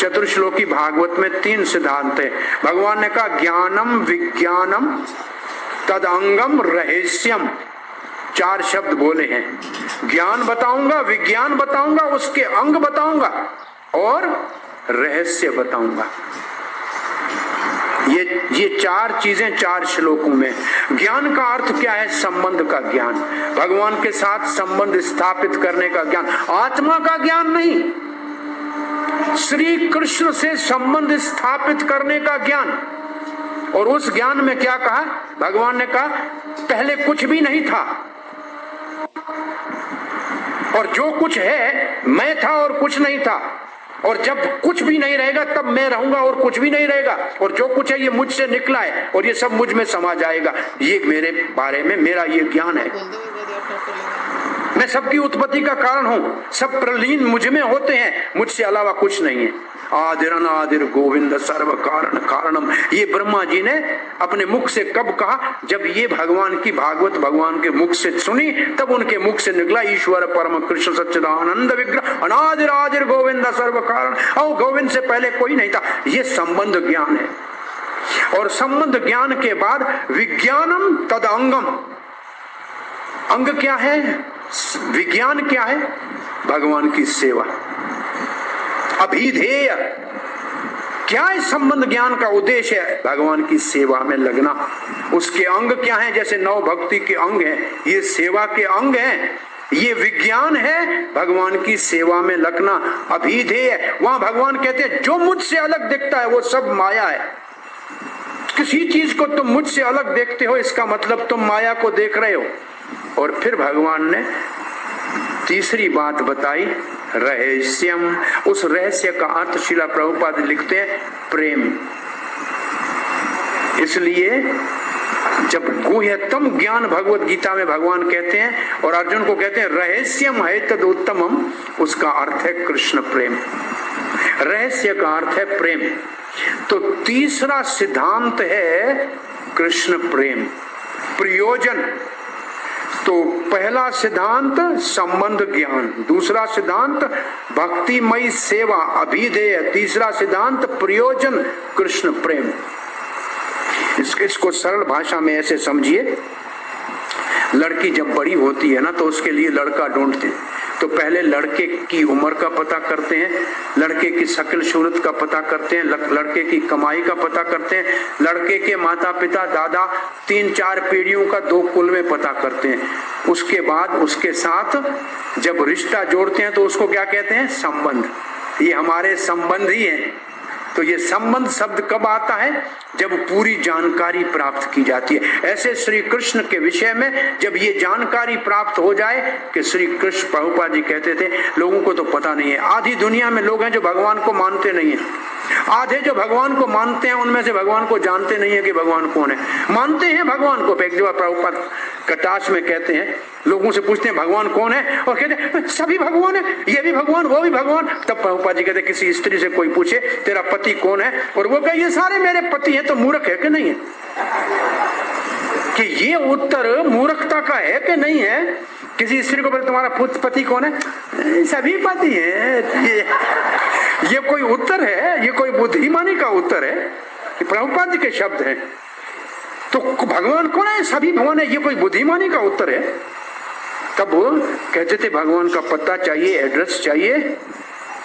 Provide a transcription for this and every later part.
चतुर्श्लोकी भागवत में 3 सिद्धांत है। भगवान ने कहा ज्ञानम विज्ञानम तदअंगम रहस्यम, 4 शब्द बोले हैं। ज्ञान बताऊंगा, विज्ञान बताऊंगा, उसके अंग बताऊंगा और रहस्य बताऊंगा। ये 4 चीजें 4 श्लोकों में। ज्ञान का अर्थ क्या है? संबंध का ज्ञान, भगवान के साथ संबंध स्थापित करने का ज्ञान, आत्मा का ज्ञान नहीं, श्री कृष्ण से संबंध स्थापित करने का ज्ञान। और उस ज्ञान में क्या कहा भगवान ने? कहा पहले कुछ भी नहीं था और जो कुछ है मैं था और कुछ नहीं था, और जब कुछ भी नहीं रहेगा तब मैं रहूंगा और कुछ भी नहीं रहेगा, और जो कुछ है ये मुझसे निकला है और ये सब मुझ में समा जाएगा। ये मेरे बारे में मेरा ये ज्ञान है। मैं सबकी उत्पत्ति का कारण हूं, सब प्रलीन मुझ में होते हैं, मुझसे अलावा कुछ नहीं है। आदिर अनादिर गोविंद सर्व कारण कारणम, ये ब्रह्मा जी ने अपने मुख से कब कहा? जब ये भगवान की भागवत भगवान के मुख से सुनी, तब उनके मुख से निकला ईश्वर परम कृष्ण सच्चिदानंद विग्रह अनादिर आदिर गोविंद सर्व कारण। और गोविंद से पहले कोई नहीं था। ये संबंध ज्ञान है। और संबंध ज्ञान के बाद विज्ञानम तद अंगम, अंग क्या है? विज्ञान क्या है? भगवान की सेवा, अभिधेय। क्या है संबंध ज्ञान का उद्देश्य? है भगवान की सेवा में लगना। उसके अंग क्या है? जैसे 9 भक्ति के अंग हैं, ये सेवा के अंग हैं। ये विज्ञान है भगवान की सेवा में लगना, अभिधेय। वहां भगवान कहते हैं जो मुझसे अलग दिखता है वो सब माया है। किसी चीज को तुम मुझसे अलग देखते हो, इसका मतलब तुम माया को देख रहे हो। और फिर भगवान ने तीसरी बात बताई, रहस्यम। उस रहस्य का अर्थ श्रीला प्रभुपाद लिखते हैं प्रेम। इसलिए जब गुह्यतम ज्ञान भगवत गीता में भगवान कहते हैं और अर्जुन को कहते हैं रहस्यम है तद उत्तमम, उसका अर्थ है कृष्ण प्रेम। रहस्य का अर्थ है प्रेम। तो तीसरा सिद्धांत है कृष्ण प्रेम, प्रयोजन। तो पहला सिद्धांत संबंध ज्ञान, दूसरा सिद्धांत भक्तिमयी सेवा अभिधेय, तीसरा सिद्धांत प्रयोजन कृष्ण प्रेम। इसको सरल भाषा में ऐसे समझिए, लड़की जब बड़ी होती है ना तो उसके लिए लड़का ढूंढते हैं। तो पहले लड़के की उम्र का पता करते हैं, लड़के की शक्ल सूरत का पता करते हैं, लड़के की कमाई का पता करते हैं, लड़के के माता पिता दादा 3-4 पीढ़ियों का 2 कुल में पता करते हैं। उसके बाद उसके साथ जब रिश्ता जोड़ते हैं तो उसको क्या कहते हैं? संबंध। ये हमारे संबंध ही है। तो ये संबंध शब्द कब आता है? जब पूरी जानकारी प्राप्त की जाती है। ऐसे श्री कृष्ण के विषय में जब ये जानकारी प्राप्त हो जाए कि श्री कृष्ण, प्रभुपाद जी कहते थे लोगों को तो पता नहीं है। आधी दुनिया में लोग हैं जो भगवान को मानते नहीं है, आधे जो भगवान को मानते हैं उनमें से भगवान को जानते नहीं है कि भगवान कौन है। मानते हैं भगवान को, एक जगह प्रभुपाद कटाश में कहते हैं, लोगों से पूछते हैं भगवान कौन है और कहते हैं सभी भगवान है, ये भी भगवान वो भी भगवान। तब प्रभुपाद जी कहते हैं किसी स्त्री से कोई पूछे तेरा पति कौन है और वो कहे ये सारे मेरे पति हैं, तो मूर्ख है कि नहीं है? कि ये उत्तर मूर्खता का है कि नहीं है? किसी स्त्री को बोले तुम्हारा पति कौन है? सभी पति है। ये कोई उत्तर है? ये कोई बुद्धिमानी का उत्तर है? ये प्रभुपाद जी के शब्द हैं। तो भगवान कौन है? सभी भगवान है। ये कोई बुद्धिमानी का उत्तर है? तब कहते थे भगवान का पता चाहिए, एड्रेस चाहिए।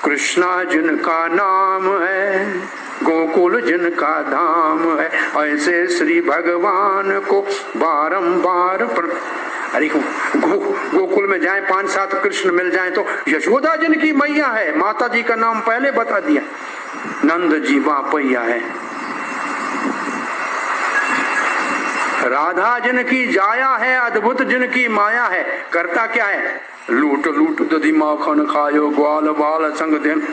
कृष्णा जिनका नाम है, गोकुल जिनका धाम है, ऐसे श्री भगवान को बारंबार अरे गोकुल में जाए 5-7 कृष्ण मिल जाए तो यशोदा जिनकी मैया है, माता जी का नाम पहले बता दिया, नंद जी बापैया है। राधा जिनकी जाया है, अद्भुत जिनकी माया है, करता क्या है? लूट लूट दधी माखन खायो ग्वाल बाल संग दिन।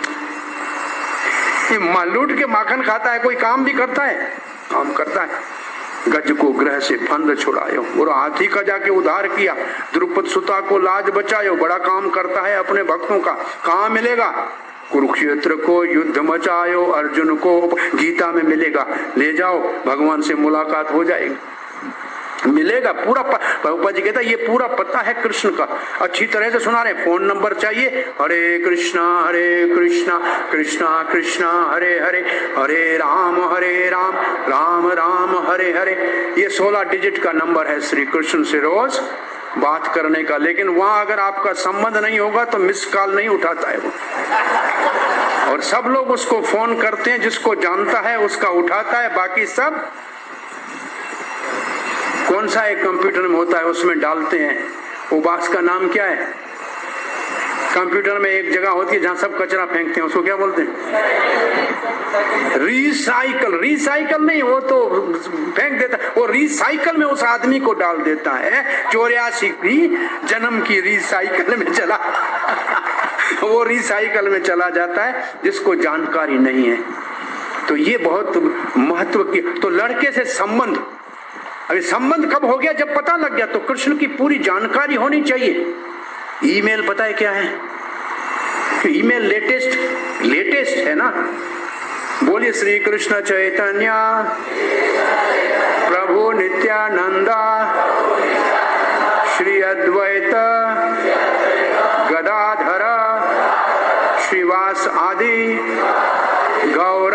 लूट के माखन खाता है, कोई काम भी करता है? काम करता है। गज को ग्रह से फंद छुड़ायो और हाथी का जाके उद्धार किया, द्रुपद सुता को लाज बचायो, बड़ा काम करता है अपने भक्तों का। कहाँ मिलेगा? कुरुक्षेत्र को युद्ध मचायो, अर्जुन को गीता में मिलेगा, ले जाओ भगवान से मुलाकात हो जाएगी। मिलेगा पूरा। प्रभुपाद जी कहता है ये पूरा पता है कृष्ण का, अच्छी तरह से सुना रहे। फोन नंबर चाहिए, हरे कृष्णा कृष्णा कृष्णा हरे हरे, हरे राम राम राम हरे हरे। ये 16 डिजिट का नंबर है श्री कृष्ण से रोज बात करने का। लेकिन वहां अगर आपका संबंध नहीं होगा तो मिस कॉल नहीं उठाता है वो, और सब लोग उसको फोन करते हैं, जिसको जानता है उसका उठाता है, बाकी सब कौन सा एक कंप्यूटर में होता है उसमें डालते हैं। वो बॉक्स का नाम क्या है? कंप्यूटर में एक जगह होती है जहां सब कचरा फेंकते हैं, उसको क्या बोलते हैं? रिसाइकल। रिसाइकल नहीं, वो तो फेंक देता, वो रिसाइकल में उस आदमी को डाल देता है। 84 जन्म की रिसाइकल में चला वो रिसाइकल में चला जाता है जिसको जानकारी नहीं है। तो ये बहुत महत्व की। तो लड़के से संबंध, अभी संबंध कब हो गया? जब पता लग गया। तो कृष्ण की पूरी जानकारी होनी चाहिए। ईमेल पता है क्या है? ईमेल लेटेस्ट है ना। बोलिए श्री कृष्ण चैतन्य प्रभु नित्यानंदा श्री अद्वैत गदाधर श्रीवास आदि गौर